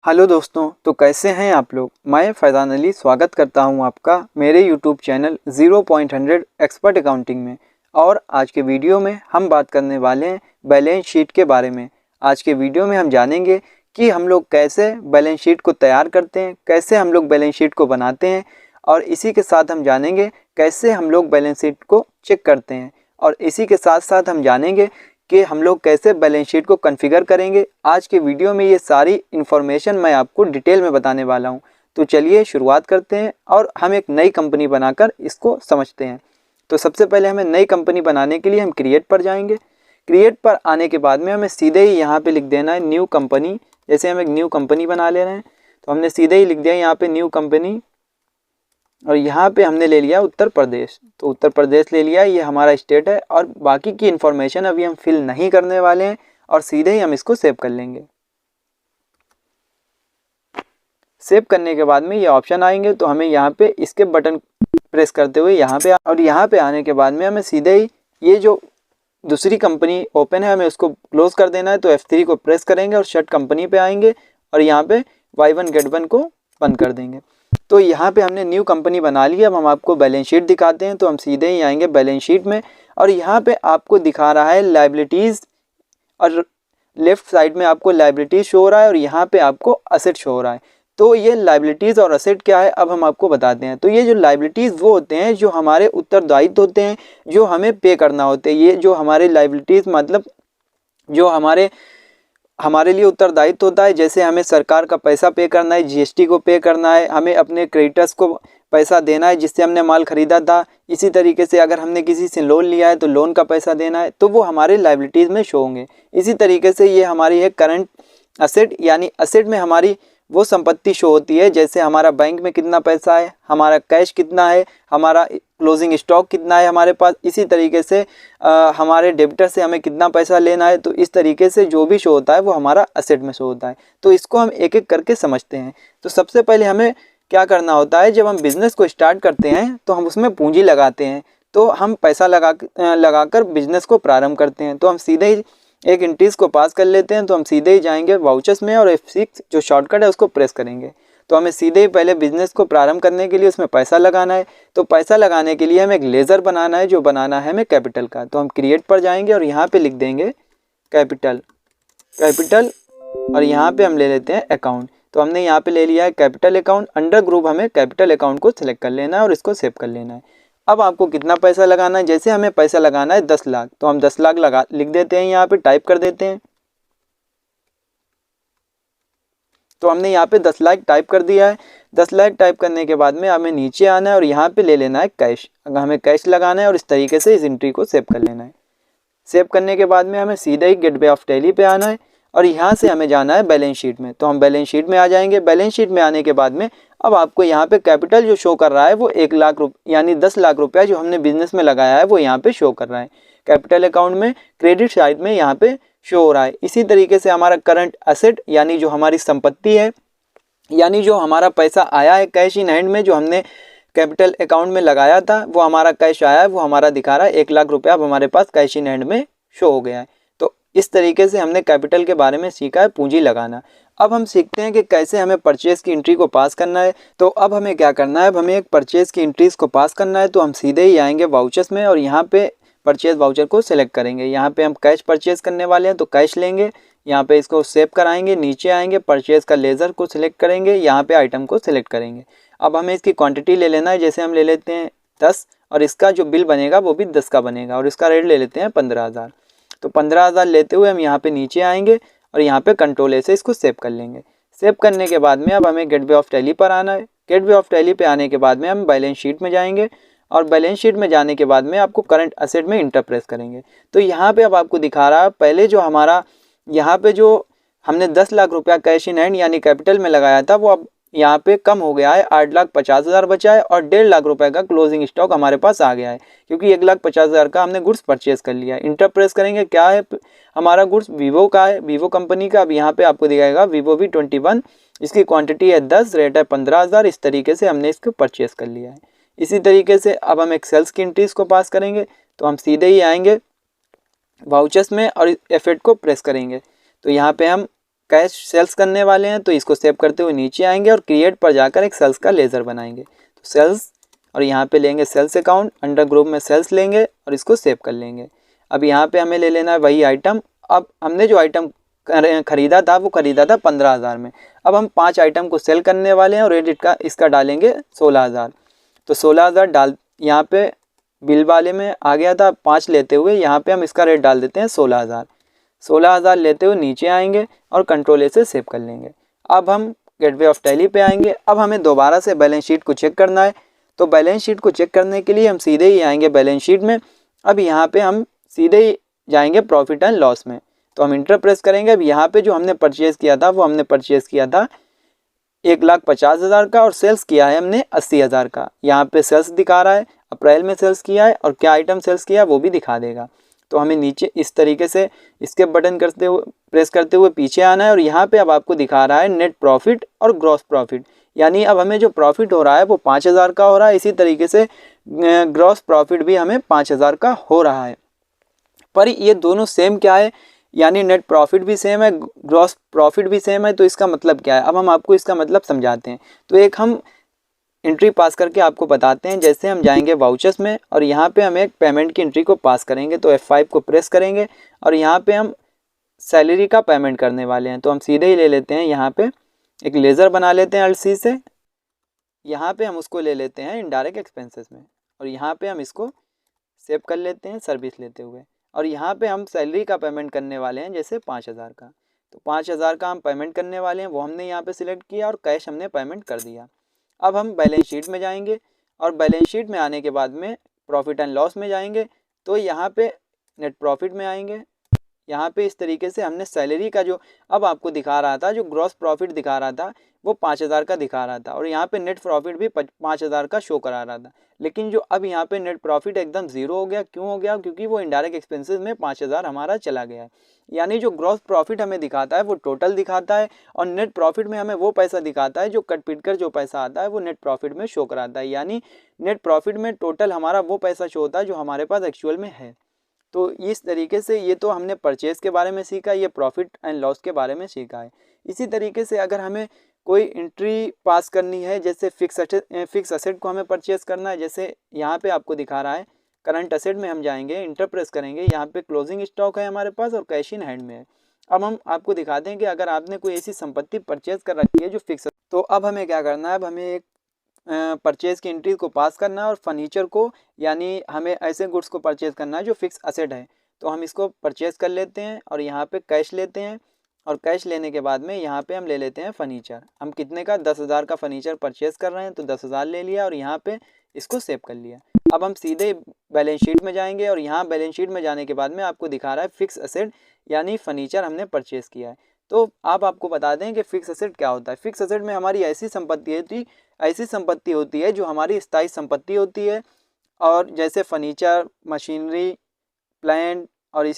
Hello दोस्तों, तो कैसे हैं आप लोग। मैं फैज़ान अली स्वागत करता हूं आपका मेरे यूट्यूब चैनल 0.100 एक्सपर्ट अकाउंटिंग में। और आज के वीडियो में हम बात करने वाले हैं बैलेंस शीट के बारे में। आज के वीडियो में हम जानेंगे कि हम लोग कैसे बैलेंस शीट को तैयार करते हैं, कैसे हम लोग बैलेंस शीट को बनाते हैं, और इसी के साथ हम जानेंगे कैसे हम लोग बैलेंस शीट को चेक करते हैं, और इसी के साथ साथ हम जानेंगे कि हम लोग कैसे बैलेंस शीट को कॉन्फ़िगर करेंगे। आज के वीडियो में ये सारी इन्फॉर्मेशन मैं आपको डिटेल में बताने वाला हूँ। तो चलिए शुरुआत करते हैं और हम एक नई कंपनी बनाकर इसको समझते हैं। तो सबसे पहले हमें नई कंपनी बनाने के लिए हम क्रिएट पर जाएंगे। क्रिएट पर आने के बाद में हमें सीधे ही यहाँ पे लिख देना है न्यू कंपनी। जैसे हम एक न्यू कंपनी बना ले रहे हैं तो हमने सीधे ही लिख दिया यहाँ पे न्यू कंपनी, और यहाँ पे हमने ले लिया उत्तर प्रदेश। तो उत्तर प्रदेश ले लिया, ये हमारा स्टेट है। और बाकी की इन्फॉर्मेशन अभी हम फिल नहीं करने वाले हैं और सीधे ही हम इसको सेव कर लेंगे। सेव करने के बाद में ये ऑप्शन आएंगे तो हमें यहाँ पे इसके बटन प्रेस करते हुए यहाँ पे आने के बाद में हमें सीधे ही ये जो दूसरी कंपनी ओपन है हमें उसको क्लोज कर देना है। तो F3 को प्रेस करेंगे और शट कंपनी पे आएंगे और यहाँ पे Y1 Get 1 को बंद कर देंगे। तो यहाँ पे हमने न्यू कंपनी बना ली। अब हम आपको बैलेंस शीट दिखाते हैं। तो हम सीधे ही आएंगे बैलेंस शीट में, और यहाँ पे आपको दिखा रहा है लायबिलिटीज़, और लेफ्ट साइड में आपको लायबिलिटीज़ शो हो रहा है और यहाँ पे आपको असेट शो हो रहा है। तो ये लायबिलिटीज़ और असेट क्या है अब हम आपको बताते हैं। तो ये जो लायबिलिटीज़ वो होते हैं जो हमारे उत्तरदायित्व होते हैं, जो हमें पे करना होते हैं। ये जो हमारे लायबिलिटीज़ मतलब जो हमारे लिए उत्तरदायित्व होता है, जैसे हमें सरकार का पैसा पे करना है, जीएसटी को पे करना है, हमें अपने क्रेडिटर्स को पैसा देना है जिससे हमने माल खरीदा था। इसी तरीके से अगर हमने किसी से लोन लिया है तो लोन का पैसा देना है, तो वो हमारे लायबिलिटीज़ में शो होंगे। इसी तरीके से ये हमारी है करंट असेट, यानी असेट में हमारी वो संपत्ति शो होती है, जैसे हमारा बैंक में कितना पैसा है, हमारा कैश कितना है, हमारा क्लोजिंग स्टॉक कितना है हमारे पास। इसी तरीके से हमारे डेबिटर से हमें कितना पैसा लेना है। तो इस तरीके से जो भी शो होता है वो हमारा असेट में शो होता है। तो इसको हम एक एक करके समझते हैं। तो सबसे पहले हमें क्या करना होता है, जब हम बिज़नेस को स्टार्ट करते हैं तो हम उसमें पूंजी लगाते हैं। तो हम पैसा लगाकर बिजनेस को प्रारंभ करते हैं। तो हम सीधे ही एक इंट्रीज को पास कर लेते हैं। तो हम सीधे ही जाएंगे वाउचर्स में और F6 जो शॉर्टकट है उसको प्रेस करेंगे। तो हमें सीधे ही पहले बिजनेस को प्रारंभ करने के लिए उसमें पैसा लगाना है। तो पैसा लगाने के लिए हमें एक लेज़र बनाना है, जो बनाना है हमें कैपिटल का। तो हम क्रिएट पर जाएंगे और यहाँ पे लिख देंगे कैपिटल, और यहाँ पे हम ले लेते हैं अकाउंट। तो हमने यहाँ पे ले लिया है कैपिटल अकाउंट। अंडर ग्रुप हमें कैपिटल अकाउंट को सिलेक्ट कर लेना है और इसको सेव कर लेना है। अब आपको कितना पैसा लगाना है, जैसे हमें पैसा लगाना है 10 लाख, तो हम 10 लाख लिख देते हैं, यहाँ पे टाइप कर देते हैं। तो हमने यहाँ पे 10 लाख टाइप कर दिया है। 10 लाख टाइप करने के बाद में हमें नीचे आना है और यहाँ पे ले लेना है कैश। अगर हमें कैश लगाना है और इस तरीके से इस एंट्री को सेव कर लेना है। सेव करने के बाद में हमें सीधा ही गेटवे ऑफ टैली पे आना है और यहाँ से हमें जाना है बैलेंस शीट में। तो हम बैलेंस शीट में आ जाएंगे। बैलेंस शीट में आने के बाद में अब आपको यहाँ पे कैपिटल जो शो कर रहा है वो 1 लाख रुपये यानी 10 लाख रुपया जो हमने बिजनेस में लगाया है वो यहाँ पे शो कर रहा है कैपिटल अकाउंट में। क्रेडिट साइड में यहाँ पे शो हो रहा है। इसी तरीके से हमारा करंट असेट यानी जो हमारी संपत्ति है, यानी जो हमारा पैसा आया है कैश इन हैंड में, जो हमने कैपिटल अकाउंट में लगाया था वो हमारा कैश आया है, वो हमारा दिखा रहा है 1 लाख रुपया अब हमारे पास कैश इन हैंड में शो हो गया है। तो इस तरीके से हमने कैपिटल के बारे में सीखा है, पूंजी लगाना। अब हम सीखते हैं कि कैसे हमें परचेज़ की एंट्री को पास करना है। तो अब हमें क्या करना है, अब हमें एक परचेज़ की एंट्रीज को पास करना है। तो हम सीधे ही आएंगे वाउचर्स में और यहाँ पे परचेज़ वाउचर को सिलेक्ट करेंगे। यहाँ पे हम कैश परचेज़ करने वाले हैं तो कैश लेंगे, यहाँ पे इसको सेव कराएंगे। नीचे आएंगे परचेज़ का लेज़र को सिलेक्ट करेंगे, यहाँ पे आइटम को सिलेक्ट करेंगे। अब हमें इसकी क्वांटिटी ले लेना है, जैसे हम ले लेते हैं 10, और इसका जो बिल बनेगा वो भी 10 का बनेगा, और इसका रेट ले लेते हैं 15,000। तो 15,000 लेते हुए हम यहाँ पे नीचे आएंगे और यहाँ पे कंट्रोल ए से इसको सेव कर लेंगे। सेव करने के बाद में अब हमें गेटवे ऑफ टैली पर आना है। गेटवे ऑफ टैली पे आने के बाद में हम बैलेंस शीट में जाएंगे और बैलेंस शीट में जाने के बाद में आपको करंट असेट में इंटर प्रेस करेंगे। तो यहाँ पे अब आपको दिखा रहा है पहले जो हमारा यहाँ पे जो हमने 10 लाख रुपया कैश इन हैंड यानी कैपिटल में लगाया था वो अब यहाँ पे कम हो गया है, 8,50,000 बचा है और 1.5 लाख रुपए का क्लोजिंग स्टॉक हमारे पास आ गया है, क्योंकि 1,50,000 का हमने गुड्स परचेज कर लिया है। इंटर प्रेस करेंगे, क्या है हमारा गुड्स वीवो का है, वीवो कंपनी का। अब यहाँ पे आपको दिखाएगा वीवो V21, इसकी क्वांटिटी है 10, रेट है 15,000। इस तरीके से हमने इसको परचेज कर लिया है। इसी तरीके से अब हम एक सेल्स की एंट्रीज को पास करेंगे। तो हम सीधे ही आएंगे वाउचर्स में और F8 को प्रेस करेंगे। तो यहाँ पे हम कैश सेल्स करने वाले हैं, तो इसको सेव करते हुए नीचे आएंगे और क्रिएट पर जाकर एक सेल्स का लेज़र बनाएंगे। तो सेल्स, और यहाँ पे लेंगे सेल्स अकाउंट, अंडर ग्रुप में सेल्स लेंगे और इसको सेव कर लेंगे। अब यहाँ पे हमें ले लेना है वही आइटम। अब हमने जो आइटम खरीदा था वो खरीदा था 15,000 में। अब हम 5 आइटम को सेल करने वाले हैं और रेट का इसका डालेंगे 16,000। तो 16,000 डाल, यहाँ पे बिल वाले में आ गया था 5 लेते हुए, यहाँ पे हम इसका रेट डाल देते हैं 16,000। 16,000 लेते हुए नीचे आएंगे और कंट्रोल ए से सेव कर लेंगे। अब हम गेटवे ऑफ टैली पे आएंगे। अब हमें दोबारा से बैलेंस शीट को चेक करना है। तो बैलेंस शीट को चेक करने के लिए हम सीधे ही आएंगे बैलेंस शीट में। अब यहाँ पे हम सीधे ही जाएंगे प्रॉफिट एंड लॉस में, तो हम इंटर प्रेस करेंगे। अब यहाँ पे जो हमने परचेज़ किया था वो हमने परचेज़ किया था 1,50,000 का और सेल्स किया है हमने 80,000 का। यहाँ पे सेल्स दिखा रहा है, अप्रैल में सेल्स किया है और क्या आइटम सेल्स किया है वो भी दिखा देगा। तो हमें नीचे इस तरीके से स्केप बटन करते हुए प्रेस करते हुए पीछे आना है और यहाँ पे अब आपको दिखा रहा है नेट प्रॉफिट और ग्रॉस प्रॉफिट, यानी अब हमें जो प्रॉफिट हो रहा है वो 5,000 का हो रहा है। इसी तरीके से ग्रॉस प्रॉफिट भी हमें 5,000 का हो रहा है। पर ये दोनों सेम क्या है, यानी नेट प्रॉफिट भी सेम है, ग्रॉस प्रॉफिट भी सेम है। तो इसका मतलब क्या है, अब हम आपको इसका मतलब समझाते हैं। तो एक हम एंट्री पास करके आपको बताते हैं। जैसे हम जाएंगे वाउचर्स में और यहाँ पे हम एक पेमेंट की एंट्री को पास करेंगे, तो F5 को प्रेस करेंगे और यहाँ पे हम सैलरी का पेमेंट करने वाले हैं। तो हम सीधे ही ले लेते हैं, यहाँ पे एक लेज़र बना लेते हैं Alt+C से। यहाँ पे हम उसको ले लेते हैं इनडायरेक्ट एक्सपेंसेस में और यहाँ पे हम इसको सेव कर लेते हैं सर्विस लेते हुए। और यहाँ पे हम सैलरी का पेमेंट करने वाले हैं, जैसे 5,000 का। तो 5,000 का हम पेमेंट करने वाले हैं, वो हमने यहाँ पे सिलेक्ट किया और कैश हमने पेमेंट कर दिया। अब हम बैलेंस शीट में जाएंगे और बैलेंस शीट में आने के बाद में प्रॉफिट एंड लॉस में जाएंगे। तो यहाँ पे नेट प्रॉफिट में आएंगे। यहाँ पे इस तरीके से हमने सैलरी का जो अब आपको दिखा रहा था, जो ग्रॉस प्रॉफिट दिखा रहा था वो 5,000 का दिखा रहा था और यहाँ पे नेट प्रॉफिट भी 5,000 का शो करा रहा था। लेकिन जो अब यहाँ पे नेट प्रॉफिट एकदम ज़ीरो हो गया। क्यों हो गया? क्योंकि वो इनडायरेक्ट एक्सपेंसेस में 5,000 हमारा चला गया है। यानी जो ग्रॉस प्रॉफिट हमें दिखाता है वो टोटल दिखाता है और नेट प्रॉफिट में हमें वो पैसा दिखाता है जो कट पीट कर जो पैसा आता है वो नेट प्रॉफिट में शो कराता है। यानी नेट प्रॉफिट में टोटल हमारा वो पैसा शो होता है जो हमारे पास एक्चुअल में है। तो इस तरीके से ये तो हमने परचेज़ के बारे में सीखा, ये प्रॉफिट एंड लॉस के बारे में सीखा है। इसी तरीके से अगर हमें कोई एंट्री पास करनी है, जैसे फिक्स असेट को हमें परचेज़ करना है, जैसे यहाँ पे आपको दिखा रहा है करंट असेट में हम जाएंगे, इंटर प्रेस करेंगे, यहाँ पे क्लोजिंग स्टॉक है हमारे पास और कैश इन हैंड में है। अब हम आपको दिखाते हैं कि अगर आपने कोई ऐसी संपत्ति परचेज़ कर रखी है जो फिक्स, तो अब हमें क्या करना है, अब हमें एक परचेज़ की एंट्री को पास करना है और फर्नीचर को, यानी हमें ऐसे गुड्स को परचेज़ करना है जो फिक्स असेट है। तो हम इसको परचेज़ कर लेते हैं और यहाँ पे कैश लेते हैं और कैश लेने के बाद में यहाँ पे हम ले लेते हैं फर्नीचर। हम कितने का 10,000 का फर्नीचर परचेज़ कर रहे हैं, तो 10,000 ले लिया और यहाँ पे इसको सेव कर लिया। अब हम सीधे बैलेंस शीट में जाएंगे और यहाँ बैलेंस शीट में जाने के बाद में आपको दिखा रहा है फिक्स असेट, यानी फर्नीचर हमने परचेज़ किया है। तो आप आपको बता दें कि फिक्स असेट क्या होता है। फिक्स असेट में हमारी ऐसी संपत्ति होती है जो हमारी स्थायी संपत्ति होती है, और जैसे फर्नीचर, मशीनरी, प्लांट और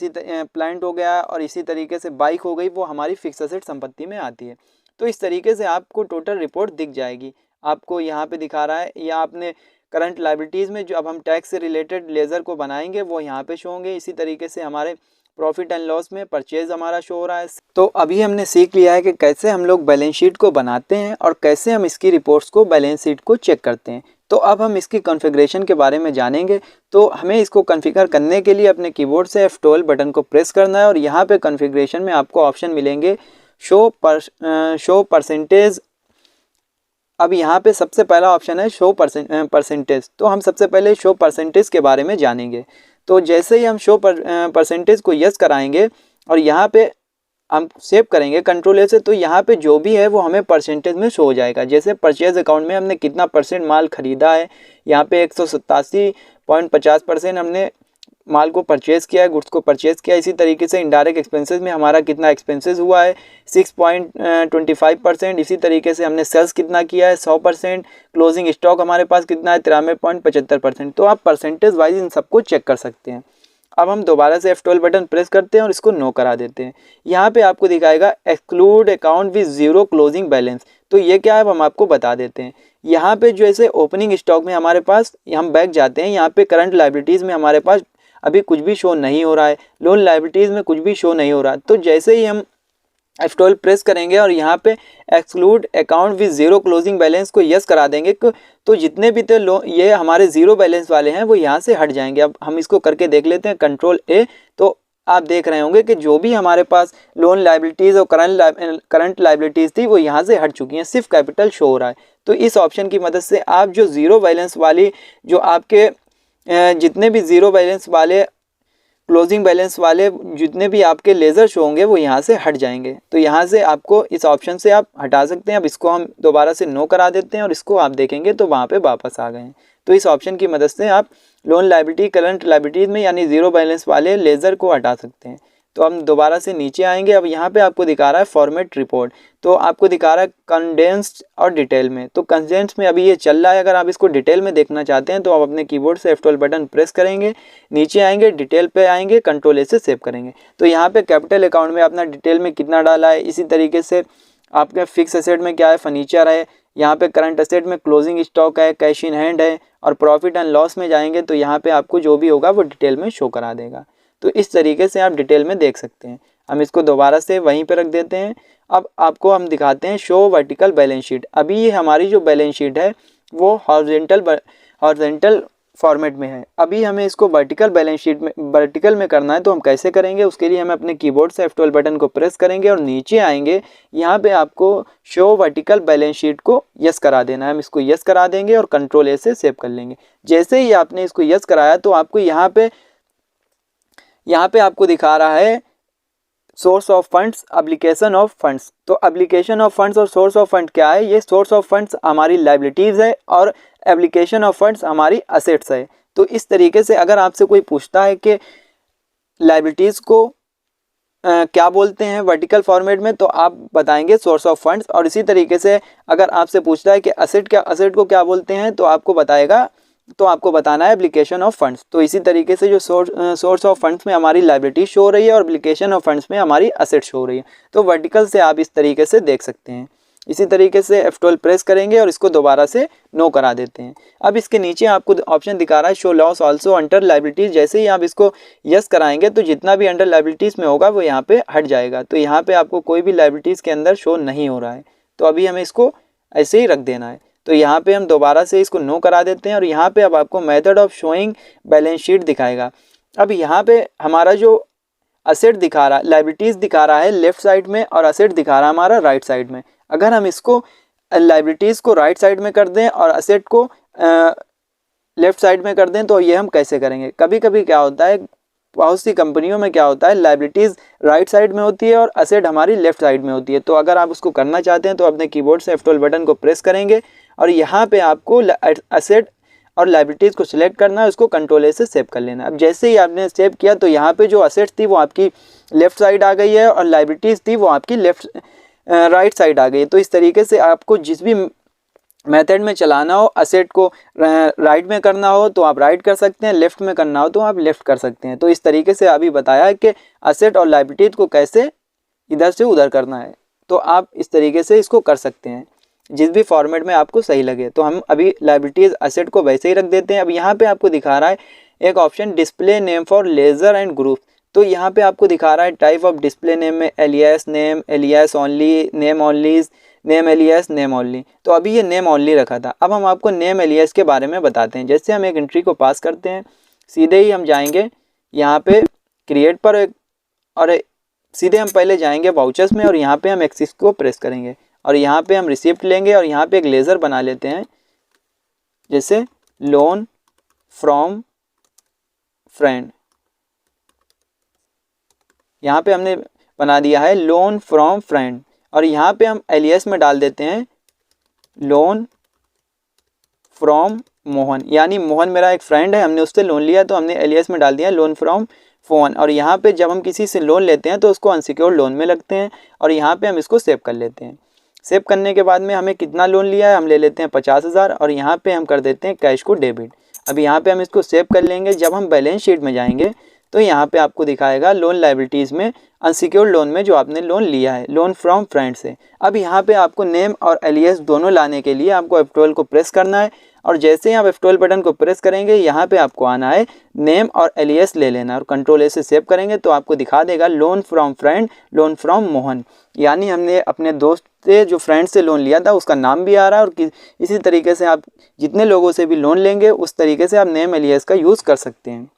प्लांट हो गया और इसी तरीके से बाइक हो गई, वो हमारी फिक्स असेट संपत्ति में आती है। तो इस तरीके से आपको टोटल रिपोर्ट दिख जाएगी। आपको यहाँ पे दिखा रहा है, या आपने करंट लायबिलिटीज़ में जो अब हम टैक्स से रिलेटेड लेज़र को बनाएंगे वो यहाँ पे शो होंगे। इसी तरीके से हमारे प्रॉफिट एंड लॉस में परचेज हमारा शो हो रहा है। तो अभी हमने सीख लिया है कि कैसे हम लोग बैलेंस शीट को बनाते हैं और कैसे हम इसकी रिपोर्ट्स को, बैलेंस शीट को चेक करते हैं। तो अब हम इसकी कॉन्फ़िगरेशन के बारे में जानेंगे। तो हमें इसको कॉन्फ़िगर करने के लिए अपने कीबोर्ड से F12 बटन को प्रेस करना है और यहाँ पे कॉन्फ़िगरेशन में आपको ऑप्शन मिलेंगे शो परसेंटेज। अब यहाँ पे सबसे पहला ऑप्शन है शो परसेंटेज। तो हम सबसे पहले शो परसेंटेज के बारे में जानेंगे। तो जैसे ही हम शो परसेंटेज को यस कराएंगे और यहाँ पे हम सेव करेंगे कंट्रोल ए से, तो यहाँ पे जो भी है वो हमें परसेंटेज में शो हो जाएगा। जैसे परचेज अकाउंट में हमने कितना % माल खरीदा है, यहाँ पे 187.50% हमने माल को परचेज़ किया है, गुड्स को परचेज़ किया है। इसी तरीके से इनडायरेक्ट एक्सपेंसेस में हमारा कितना एक्सपेंसेस हुआ है 6.25%। इसी तरीके से हमने सेल्स कितना किया है 100%। क्लोजिंग स्टॉक हमारे पास कितना है 93.75%। तो आप परसेंटेज वाइज इन सबको चेक कर सकते हैं। अब हम दोबारा से F12 बटन प्रेस करते हैं और इसको नो करा देते हैं। यहाँ पे आपको दिखाएगा exclude account with zero closing balance. तो ये क्या है हम आपको बता देते हैं। यहाँ पे जैसे ओपनिंग स्टॉक में हमारे पास, हम बैक जाते हैं, यहाँ पे करंट लायबिलिटीज़ में हमारे पास अभी कुछ भी शो नहीं हो रहा है, लोन लायबिलिटीज़ में कुछ भी शो नहीं हो रहा है। तो जैसे ही हम F12 प्रेस करेंगे और यहाँ पे exclude account with zero closing balance को यस करा देंगे तो जितने भी थे ये हमारे जीरो बैलेंस वाले हैं वो यहाँ से हट जाएंगे। अब हम इसको करके देख लेते हैं, कंट्रोल ए। तो आप देख रहे होंगे कि जो भी हमारे पास लोन लाइबिलिटीज़ और करंट लाइबिलिटीज़ थी वो यहाँ से हट चुकी हैं, सिर्फ कैपिटल शो हो रहा है। तो इस ऑप्शन की मदद से आप जो ज़ीरो बैलेंस वाली जो आपके जितने भी ज़ीरो बैलेंस वाले क्लोजिंग बैलेंस वाले जितने भी आपके लेज़र शो होंगे वो यहाँ से हट जाएंगे। तो यहाँ से आपको इस ऑप्शन से आप हटा सकते हैं। अब इसको हम दोबारा से नो करा देते हैं और इसको आप देखेंगे तो वहाँ पे वापस आ गए हैं। तो इस ऑप्शन की मदद से आप लोन लायबिलिटी करंट लायबिलिटीज़ में यानी ज़ीरो बैलेंस वाले लेज़र को हटा सकते हैं। तो हम दोबारा से नीचे आएंगे। अब यहाँ पे आपको दिखा रहा है फॉर्मेट रिपोर्ट, तो आपको दिखा रहा है कंडेंस्ड और डिटेल में। तो कंडेंस्ड में अभी ये चल रहा है, अगर आप इसको डिटेल में देखना चाहते हैं तो आप अपने कीबोर्ड से F12 बटन प्रेस करेंगे, नीचे आएंगे, डिटेल पे आएंगे, कंट्रोल ए से सेव करेंगे। तो यहाँ पे कैपिटल अकाउंट में अपना डिटेल में कितना डाला है, इसी तरीके से आपके फिक्स एसेट में क्या है, फर्नीचर है, यहाँ पे करंट एसेट में क्लोजिंग स्टॉक है, कैश इन हैंड है, और प्रॉफिट एंड लॉस में जाएंगे तो यहाँ पे आपको जो भी होगा वो डिटेल में शो करा देगा। तो इस तरीके से आप डिटेल में देख सकते हैं। हम इसको दोबारा से वहीं पे रख देते हैं। अब आपको हम दिखाते हैं शो वर्टिकल बैलेंस शीट। अभी ये हमारी जो बैलेंस शीट है वो हॉरिजॉन्टल फॉर्मेट में है। अभी हमें इसको वर्टिकल बैलेंस शीट में वर्टिकल में करना है, तो हम कैसे करेंगे, उसके लिए हम अपने कीबोर्ड से F12 बटन को प्रेस करेंगे और नीचे आएंगे। यहाँ पे आपको शो वर्टिकल बैलेंस शीट को यस करा देना है। हम इसको यस करा देंगे और कंट्रोल ए से सेव कर लेंगे। जैसे ही आपने इसको यस कराया तो आपको यहाँ पे आपको दिखा रहा है source of funds, application of funds. तो एप्लीकेशन ऑफ फंड्स और सोर्स ऑफ फंड क्या है, ये सोर्स ऑफ फंड्स हमारी लायबिलिटीज़ है और एप्लीकेशन ऑफ फंड्स हमारी असेट्स है। तो इस तरीके से अगर आपसे कोई पूछता है कि लायबिलिटीज़ को क्या बोलते हैं वर्टिकल फॉर्मेट में, तो आप बताएंगे सोर्स ऑफ फंड्स। और इसी तरीके से अगर आपसे पूछता है कि असेट को क्या बोलते हैं, तो आपको बताना है एप्लीकेशन ऑफ फंड्स। तो इसी तरीके से जो सोर्स ऑफ फंड्स में हमारी लायबिलिटी शो हो रही है और एप्लीकेशन ऑफ फंड्स में हमारी असेट शो हो रही है। तो वर्टिकल से आप इस तरीके से देख सकते हैं। इसी तरीके से F12 प्रेस करेंगे और इसको दोबारा से नो करा देते हैं। अब इसके नीचे आपको ऑप्शन दिखा रहा है show loss also under liabilities. जैसे ही आप इसको यस कराएंगे तो जितना भी अंडर लायबिलिटीज़ में होगा वो यहाँ पे हट जाएगा। तो यहाँ पे आपको कोई भी लायबिलिटीज़ के अंदर शो नहीं हो रहा है, तो अभी हमें इसको ऐसे ही रख देना है। तो यहाँ पे हम दोबारा से इसको नो करा देते हैं और यहाँ पे अब आपको method of showing balance sheet दिखाएगा। अब यहाँ पे हमारा जो असेट दिखा रहा है, लायबिलिटीज़ दिखा रहा है लेफ्ट साइड में और असेट दिखा रहा है हमारा राइट साइड में। अगर हम इसको लायबिलिटीज़ को राइट साइड में कर दें और असेट को लेफ्ट साइड में कर दें, तो ये हम कैसे करेंगे। कभी कभी क्या होता है, बहुत सी कंपनियों में क्या होता है, लायबिलिटीज़ राइट साइड में होती है और असेट हमारी लेफ्ट साइड में होती है। तो अगर आप उसको करना चाहते हैं तो अपने कीबोर्ड से F12 बटन को प्रेस करेंगे और यहाँ पे आपको असेट और लायबिलिटीज़ को सिलेक्ट करना है, उसको कंट्रोल ए से सेव कर लेना। अब जैसे ही आपने सेव किया तो यहाँ पे जो असेट्स थी वो आपकी लेफ्ट साइड आ गई है और लायबिलिटीज़ थी वो आपकी राइट साइड आ गई है। तो इस तरीके से आपको जिस भी मेथड में चलाना हो, असेट को राइट में करना हो तो आप राइट कर सकते हैं, लेफ्ट में करना हो तो आप लेफ्ट कर सकते हैं। तो इस तरीके से अभी बताया है कि असेट और लायबिलिटीज़ को कैसे इधर से उधर करना है। तो आप इस तरीके से इसको कर सकते हैं जिस भी फॉर्मेट में आपको सही लगे। तो हम अभी लायबिलिटीज़ असेट को वैसे ही रख देते हैं। अब यहाँ पे आपको दिखा रहा है एक option display name for ledger and group. तो यहाँ पे आपको दिखा रहा है टाइप ऑफ डिस्प्ले नेम में alias name, alias only, name onlies, name alias, name only. तो अभी ये नेम ओनली रखा था। अब हम आपको नेम एलियास के बारे में बताते हैं। जैसे हम एक एंट्री को पास करते हैं, सीधे ही हम जाएंगे यहाँ पे क्रिएट पर और सीधे हम पहले जाएंगे वाउचर्स में और यहाँ पे हम एक्सिस को प्रेस करेंगे और यहाँ पे हम रिसिप्ट लेंगे और यहाँ पे एक लेज़र बना लेते हैं, जैसे लोन फ्रॉम फ्रेंड। यहाँ पे हमने बना दिया है लोन फ्रॉम फ्रेंड और यहाँ पे हम एलियास में डाल देते हैं लोन फ्रॉम मोहन, यानी मोहन मेरा एक फ्रेंड है, हमने उससे लोन लिया तो हमने एलियास में डाल दिया लोन फ्रॉम फोन। और यहाँ पे जब हम किसी से लोन लेते हैं तो उसको अनसिक्योर्ड लोन में लगते हैं और यहाँ पे हम इसको सेव कर लेते हैं। सेव करने के बाद में हमें कितना लोन लिया है, हम ले लेते हैं 50,000 और यहाँ पे हम कर देते हैं कैश को डेबिट। अब यहाँ पे हम इसको सेव कर लेंगे। जब हम बैलेंस शीट में जाएंगे तो यहाँ पे आपको दिखाएगा लोन लायबिलिटीज़ में अनसिक्योर्ड लोन में जो आपने लोन लिया है, लोन फ्रॉम फ्रेंड से। अब यहाँ पे आपको नेम और एलियास दोनों लाने के लिए आपको F12 को प्रेस करना है, और जैसे ही आप F12 बटन को प्रेस करेंगे यहाँ पे आपको आना है नेम और एलियास ले लेना, और कंट्रोल ए से सेव करेंगे तो आपको दिखा देगा loan from friend, loan from Mohan, यानी हमने अपने दोस्त से जो फ्रेंड से लोन लिया था उसका नाम भी आ रहा है। और इसी तरीके से आप जितने लोगों से भी लोन लेंगे उस तरीके से आप नेम एलियास का यूज़ कर सकते हैं।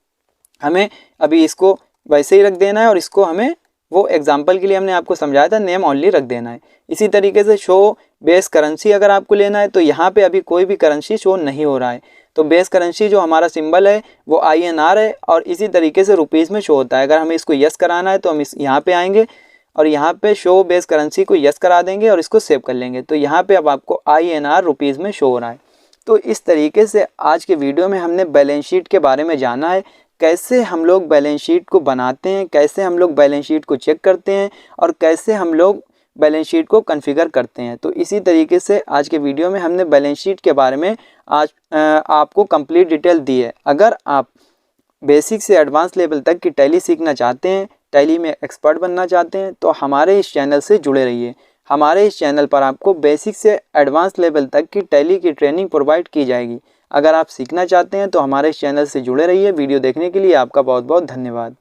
हमें अभी इसको वैसे ही रख देना है, और इसको हमें वो एग्जाम्पल के लिए हमने आपको समझाया था नेम ओनली रख देना है। इसी तरीके से शो बेस करेंसी अगर आपको लेना है तो यहाँ पे अभी कोई भी करेंसी शो नहीं हो रहा है, तो बेस करेंसी जो हमारा सिंबल है वो INR है, और इसी तरीके से रुपीज़ में शो होता है। अगर हमें इसको यस कराना है तो हम यहाँ पे आएंगे और यहाँ पे शो बेस करेंसी को यस करा देंगे और इसको सेव कर लेंगे, तो यहाँ पे अब आपको INR रुपीज़ में शो हो रहा है। तो इस तरीके से आज के वीडियो में हमने बैलेंस शीट के बारे में जाना है, कैसे हम लोग बैलेंस शीट को बनाते हैं, कैसे हम लोग बैलेंस शीट को चेक करते हैं, और कैसे हम लोग बैलेंस शीट को कॉन्फ़िगर करते हैं। तो इसी तरीके से आज के वीडियो में हमने बैलेंस शीट के बारे में आज आपको कंप्लीट डिटेल दी है। अगर आप बेसिक से एडवांस लेवल तक की टैली सीखना चाहते हैं, टैली में एक्सपर्ट बनना चाहते हैं, तो हमारे इस चैनल से जुड़े रहिए। हमारे इस चैनल पर आपको बेसिक से एडवांस लेवल तक की टैली की ट्रेनिंग प्रोवाइड की जाएगी। अगर आप सीखना चाहते हैं तो हमारे इस चैनल से जुड़े रहिए। वीडियो देखने के लिए आपका बहुत बहुत धन्यवाद।